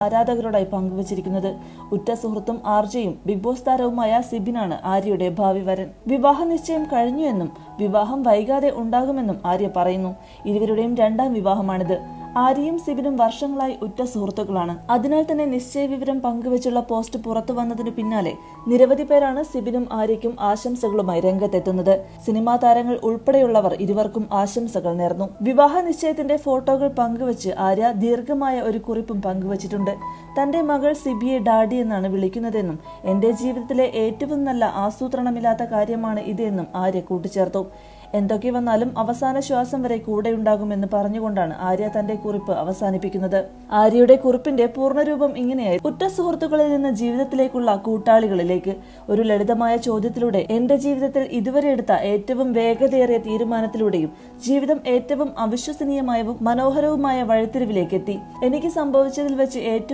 ആരാധകരോടായി പങ്കുവച്ചിരിക്കുന്നത്. ഉറ്റ സുഹൃത്തും ആർജയും ബിഗ് ബോസ് താരവുമായ സിബിനാണ് ആര്യയുടെ ഭാവി വരൻ. വിവാഹ നിശ്ചയം കഴിഞ്ഞു എന്നും വിവാഹം വൈകാതെ ഉണ്ടാകുമെന്നും ആര്യ പറയുന്നു. ഇരുവരുടെയും രണ്ടാം വിവാഹമാണിത്. ആര്യയും സിബിനും വർഷങ്ങളായി ഉറ്റ സുഹൃത്തുക്കളാണ്. അതിനാൽ തന്നെ നിശ്ചയ വിവരം പങ്കുവച്ചുള്ള പോസ്റ്റ് പുറത്തു വന്നതിനു പിന്നാലെ നിരവധി പേരാണ് സിബിനും ആര്യയ്ക്കും ആശംസകളുമായി രംഗത്തെത്തുന്നത്. സിനിമാ താരങ്ങൾ ഉൾപ്പെടെയുള്ളവർ ഇരുവർക്കും ആശംസകൾ നേർന്നു. വിവാഹ നിശ്ചയത്തിന്റെ ഫോട്ടോകൾ പങ്കുവച്ച് ആര്യ ദീർഘമായ ഒരു കുറിപ്പും പങ്കുവച്ചിട്ടുണ്ട്. തന്റെ മകൾ സിബിയെ ഡാഡി എന്നാണ് വിളിക്കുന്നതെന്നും എന്റെ ജീവിതത്തിലെ ഏറ്റവും നല്ല ആസൂത്രണമില്ലാത്ത കാര്യമാണ് ഇതെന്നും ആര്യ കൂട്ടിച്ചേർത്തു. എന്തൊക്കെ വന്നാലും അവസാന ശ്വാസം വരെ കൂടെയുണ്ടാകുമെന്ന് പറഞ്ഞുകൊണ്ടാണ് ആര്യ തന്റെ കുറിപ്പ് അവസാനിപ്പിക്കുന്നത്. ആര്യയുടെ കുറിപ്പിന്റെ പൂർണ്ണരൂപം ഇങ്ങനെയായി: ഉറ്റ സുഹൃത്തുക്കളിൽ നിന്ന് ജീവിതത്തിലേക്കുള്ള കൂട്ടാളികളിലേക്ക്. ഒരു ലളിതമായ ചോദ്യത്തിലൂടെ എന്റെ ജീവിതത്തിൽ ഇതുവരെ എടുത്ത ഏറ്റവും വേഗതയേറിയ തീരുമാനത്തിലൂടെയും ജീവിതം ഏറ്റവും അവിശ്വസനീയമായവും മനോഹരവുമായ വഴിത്തിരിവിലേക്കെത്തി. എനിക്ക് സംഭവിച്ചതിൽ വെച്ച് ഏറ്റവും